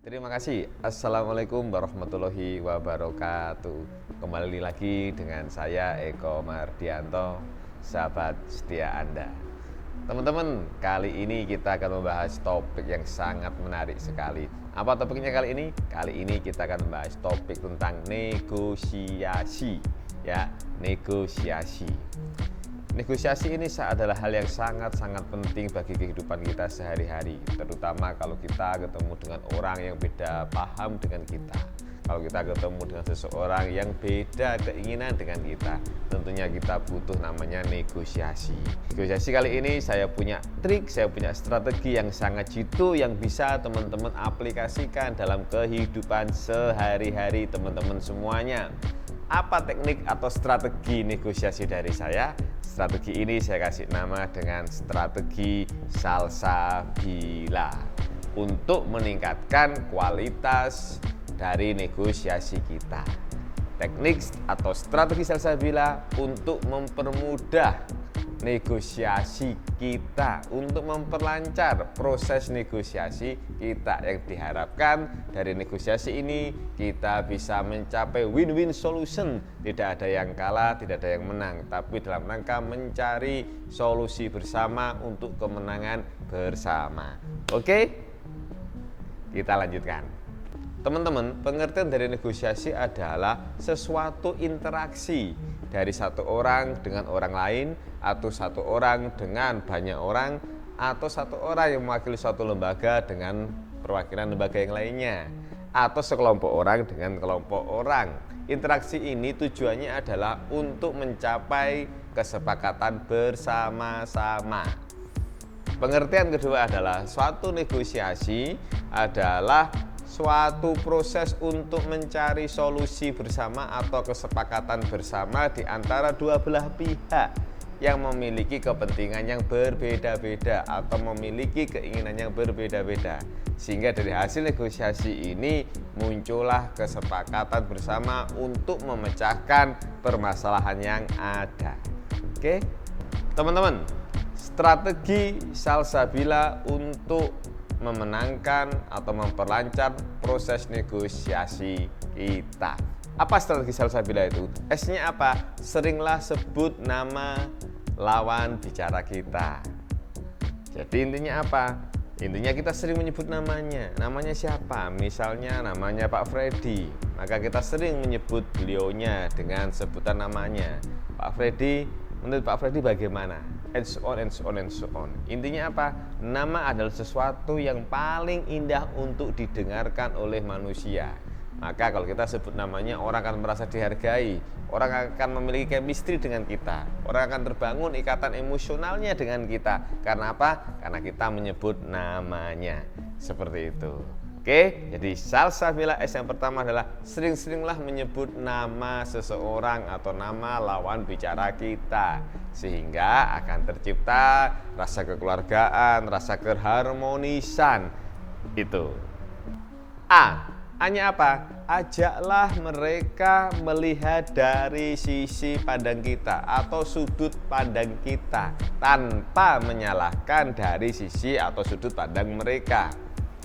Terima kasih. Assalamualaikum warahmatullahi wabarakatuh. Kembali lagi dengan saya Eko Mardianto, sahabat setia Anda. Teman-teman, kali ini kita akan membahas topik yang sangat menarik sekali. Apa topiknya kali ini? Kali ini kita akan membahas topik tentang negosiasi. Ya, negosiasi. Negosiasi ini adalah hal yang sangat-sangat penting bagi kehidupan kita sehari-hari, terutama kalau kita ketemu dengan orang yang beda paham dengan kita. Kalau kita ketemu dengan seseorang yang beda keinginan dengan kita, tentunya kita butuh namanya negosiasi. Negosiasi kali ini saya punya trik, saya punya strategi yang sangat jitu yang bisa teman-teman aplikasikan dalam kehidupan sehari-hari teman-teman semuanya. Apa teknik atau strategi negosiasi dari saya? Strategi ini saya kasih nama dengan strategi salsabila untuk meningkatkan kualitas dari negosiasi kita. Teknik atau strategi salsabila untuk mempermudah negosiasi kita, untuk memperlancar proses negosiasi kita, yang diharapkan dari negosiasi ini kita bisa mencapai win-win solution. Tidak ada yang kalah, tidak ada yang menang, tapi dalam rangka mencari solusi bersama untuk kemenangan bersama. Oke, kita lanjutkan. Teman-teman, pengertian dari negosiasi adalah sesuatu interaksi dari satu orang dengan orang lain, atau satu orang dengan banyak orang, atau satu orang yang mewakili suatu lembaga dengan perwakilan lembaga yang lainnya, atau sekelompok orang dengan kelompok orang. Interaksi ini tujuannya adalah untuk mencapai kesepakatan bersama-sama. Pengertian kedua adalah suatu negosiasi adalah suatu proses untuk mencari solusi bersama atau kesepakatan bersama di antara dua belah pihak yang memiliki kepentingan yang berbeda-beda atau memiliki keinginan yang berbeda-beda, sehingga dari hasil negosiasi ini muncullah kesepakatan bersama untuk memecahkan permasalahan yang ada. Oke, teman-teman, strategi salsabila untuk memenangkan atau memperlancar proses negosiasi kita. Apa strategi salsabila itu? S-nya apa? Seringlah sebut nama lawan bicara kita. Jadi intinya apa? Intinya kita sering menyebut namanya. Namanya siapa? Misalnya namanya Pak Freddy, maka kita sering menyebut beliaunya dengan sebutan namanya. Pak Freddy, menurut Pak Freddy bagaimana? And so on, and so on, and so on. Intinya apa? Nama adalah sesuatu yang paling indah untuk didengarkan oleh manusia. Maka kalau kita sebut namanya, orang akan merasa dihargai, orang akan memiliki chemistry dengan kita, orang akan terbangun ikatan emosionalnya dengan kita. Karena apa? Karena kita menyebut namanya. Seperti itu. Oke, jadi salsabila S yang pertama adalah sering-seringlah menyebut nama seseorang atau nama lawan bicara kita, sehingga akan tercipta rasa kekeluargaan, rasa keharmonisan. Itu. A-nya apa? Ajaklah mereka melihat dari sisi pandang kita atau sudut pandang kita tanpa menyalahkan dari sisi atau sudut pandang mereka.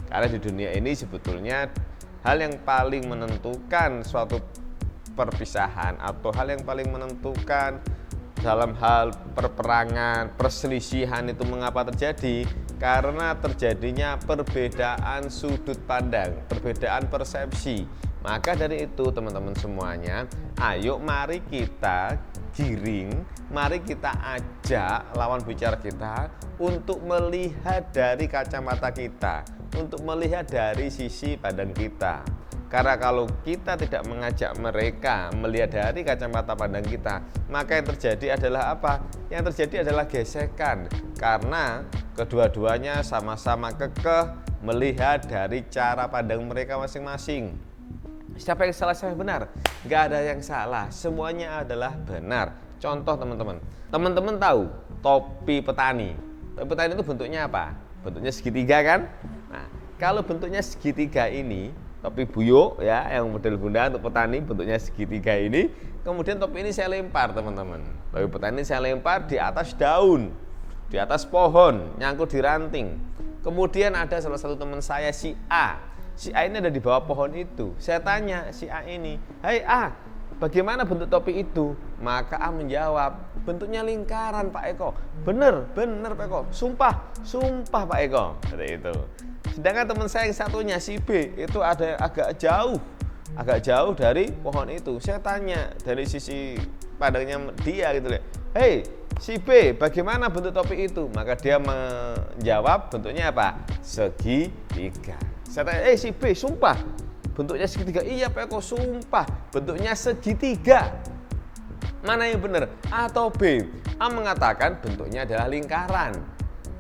Karena di dunia ini sebetulnya hal yang paling menentukan suatu perpisahan atau hal yang paling menentukan dalam hal perperangan, perselisihan itu mengapa terjadi? Karena terjadinya perbedaan sudut pandang, perbedaan persepsi. Maka dari itu teman-teman semuanya, ayo mari kita giring, mari kita ajak lawan bicara kita untuk melihat dari kacamata kita, untuk melihat dari sisi pandang kita. Karena kalau kita tidak mengajak mereka melihat dari kacamata pandang kita, maka yang terjadi adalah apa? Yang terjadi adalah gesekan, karena kedua-duanya sama-sama kekeh melihat dari cara pandang mereka masing-masing. Siapa yang salah, siapa yang benar? Gak ada yang salah, semuanya adalah benar. Contoh teman-teman, teman-teman tahu topi petani. Topi petani itu bentuknya apa? Bentuknya segitiga kan? Nah, kalau bentuknya segitiga ini, topi buyuk ya, yang model bunda untuk petani bentuknya segitiga ini, kemudian topi ini saya lempar teman-teman. Topi petani saya lempar di atas daun, di atas pohon, nyangkut di ranting. Kemudian ada salah satu teman saya si A. si A ini ada di bawah pohon itu. Saya tanya si A ini, "Hai A, bagaimana bentuk topi itu?" Maka A menjawab, "Bentuknya lingkaran Pak Eko." Bener Pak Eko. Sumpah Pak Eko. Seperti itu. Sedangkan teman saya yang satunya si B itu ada agak jauh dari pohon itu. Saya tanya dari sisi pandangnya dia gitu loh. "Hei, si B, bagaimana bentuk topi itu?" Maka dia menjawab bentuknya apa? Segitiga. Saya tanya, si B, sumpah bentuknya segitiga?" "Iya Pak Eko, sumpah bentuknya segitiga." Mana yang benar? A atau B? A mengatakan bentuknya adalah lingkaran,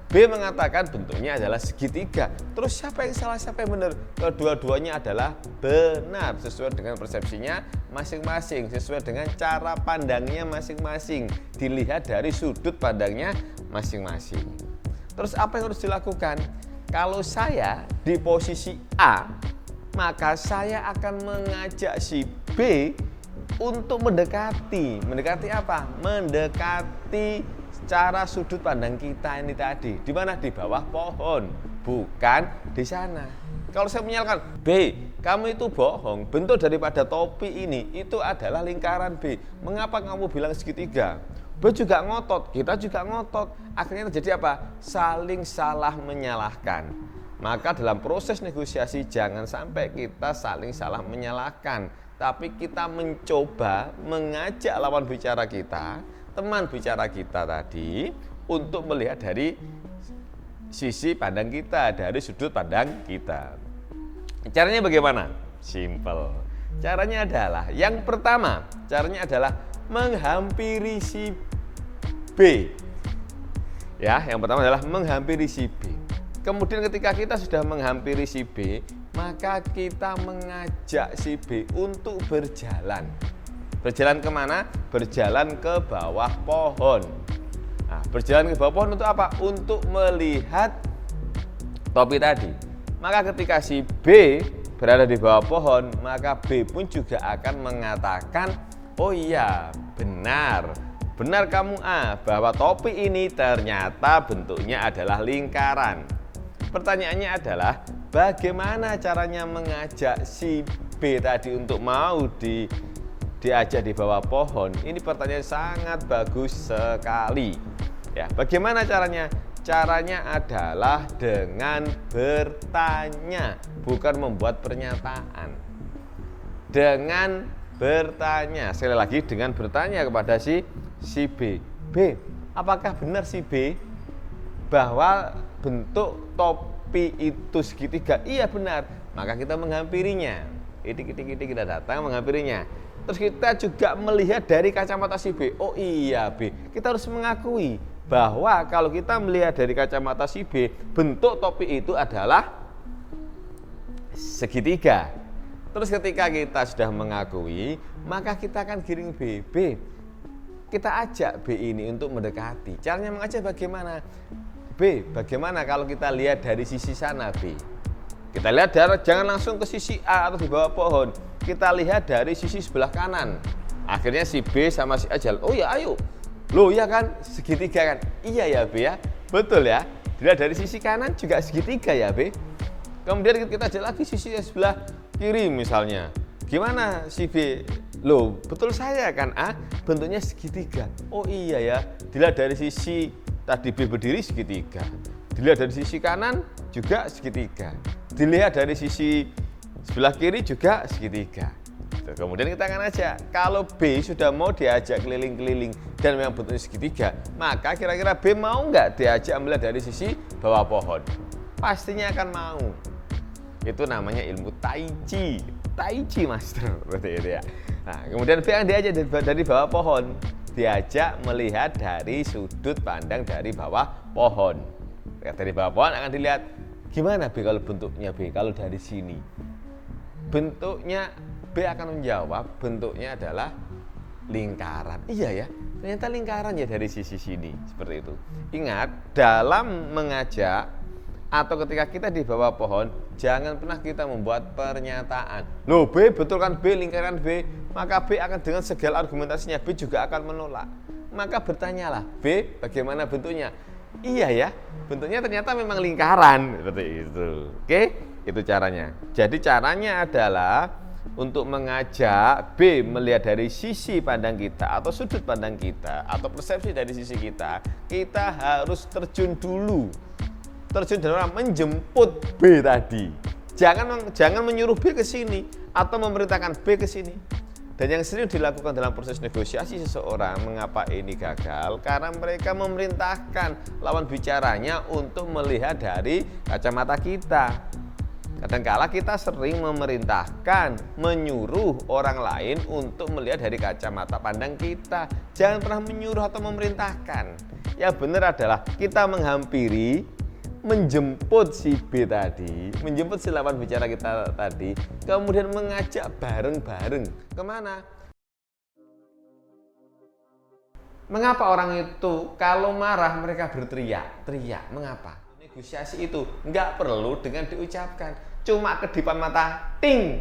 B mengatakan bentuknya adalah segitiga. Terus siapa yang salah, siapa yang benar? Kedua-duanya adalah benar sesuai dengan persepsinya masing-masing, sesuai dengan cara pandangnya masing-masing, dilihat dari sudut pandangnya masing-masing. Terus apa yang harus dilakukan? Kalau saya di posisi A, maka saya akan mengajak si B untuk mendekati apa? Mendekati cara sudut pandang kita ini tadi. Di mana? Di bawah pohon, bukan di sana. Kalau saya menyalahkan, "B, kamu itu bohong. Bentuk daripada topi ini itu adalah lingkaran B. Mengapa kamu bilang segitiga?" B juga ngotot, kita juga ngotot. Akhirnya terjadi apa? Saling salah menyalahkan. Maka dalam proses negosiasi jangan sampai kita saling salah menyalahkan, tapi kita mencoba mengajak lawan bicara kita, teman bicara kita tadi, untuk melihat dari sisi pandang kita, dari sudut pandang kita. Caranya bagaimana? Simple. Caranya adalah, yang pertama, caranya adalah menghampiri si B. Ya, yang pertama adalah menghampiri si B. Kemudian ketika kita sudah menghampiri si B, maka kita mengajak si B untuk berjalan. Berjalan kemana? Berjalan ke bawah pohon. Nah, berjalan ke bawah pohon untuk apa? Untuk melihat topi tadi. Maka ketika si B berada di bawah pohon, maka B pun juga akan mengatakan, "Oh iya, benar kamu A, bahwa topi ini ternyata bentuknya adalah lingkaran." Pertanyaannya adalah, bagaimana caranya mengajak si B tadi untuk mau diajak di bawah pohon? Ini pertanyaan sangat bagus sekali. Ya, bagaimana caranya? Caranya adalah dengan bertanya, bukan membuat pernyataan. Dengan bertanya, sekali lagi dengan bertanya kepada si B. "B, apakah benar si B bahwa bentuk topi itu segitiga?" "Iya benar." Maka kita menghampirinya. Itik-itik kita datang menghampirinya. Terus kita juga melihat dari kacamata si B. "Oh iya B." Kita harus mengakui bahwa kalau kita melihat dari kacamata si B, bentuk topi itu adalah segitiga. Terus ketika kita sudah mengakui, maka kita akan giring B. "B, kita ajak B ini untuk mendekati." Caranya mengajak bagaimana? "B, bagaimana kalau kita lihat dari sisi sana B?" Kita lihat jangan langsung ke sisi A atau di bawah pohon. Kita lihat dari sisi sebelah kanan. Akhirnya si B sama si A jalan. "Oh ya, ayo. Loh ya kan, segitiga kan?" "Iya ya B ya, betul ya. Dilihat dari sisi kanan juga segitiga ya B." Kemudian kita jalan lagi sisi sebelah kiri misalnya. "Gimana si B?" "Loh, betul saya kan A, bentuknya segitiga." "Oh iya ya, dilihat dari sisi tadi B berdiri segitiga. Dilihat dari sisi kanan juga segitiga. Dilihat dari sisi sebelah kiri juga segitiga." Kemudian kita akan ajak. Kalau B sudah mau diajak keliling-keliling dan memang bentuknya segitiga, maka kira-kira B mau nggak diajak melihat dari sisi bawah pohon? Pastinya akan mau. Itu namanya ilmu Tai Chi Master, seperti itu ya. Nah, kemudian B yang diajak dari bawah pohon, diajak melihat dari sudut pandang dari bawah pohon. Dari bawah pohon akan dilihat, gimana B kalau bentuknya B kalau dari sini? Bentuknya B akan menjawab bentuknya adalah lingkaran. "Iya ya, ternyata lingkaran ya dari sisi sini." Seperti itu. Ingat, dalam mengajak atau ketika kita di bawah pohon, jangan pernah kita membuat pernyataan. "Loh B, betul kan B, lingkaran B?" Maka B akan dengan segala argumentasinya, B juga akan menolak. Maka bertanyalah, "B, bagaimana bentuknya?" "Iya ya, bentuknya ternyata memang lingkaran." Seperti itu. Oke? Itu caranya. Jadi caranya adalah untuk mengajak B melihat dari sisi pandang kita atau sudut pandang kita atau persepsi dari sisi kita harus terjun dulu. Terjun dalam menjemput B tadi. Jangan menyuruh B ke sini atau memerintahkan B ke sini. Dan yang sering dilakukan dalam proses negosiasi seseorang, mengapa ini gagal? Karena mereka memerintahkan lawan bicaranya untuk melihat dari kacamata kita. Kadangkala kita sering memerintahkan, menyuruh orang lain untuk melihat dari kacamata pandang kita. Jangan pernah menyuruh atau memerintahkan. Yang benar adalah kita menghampiri, menjemput si B tadi, menjemput si lawan bicara kita tadi, kemudian mengajak bareng-bareng. Kemana? Mengapa orang itu kalau marah mereka berteriak? Mengapa? Negosiasi itu nggak perlu dengan diucapkan, cuma kedipan mata, ting,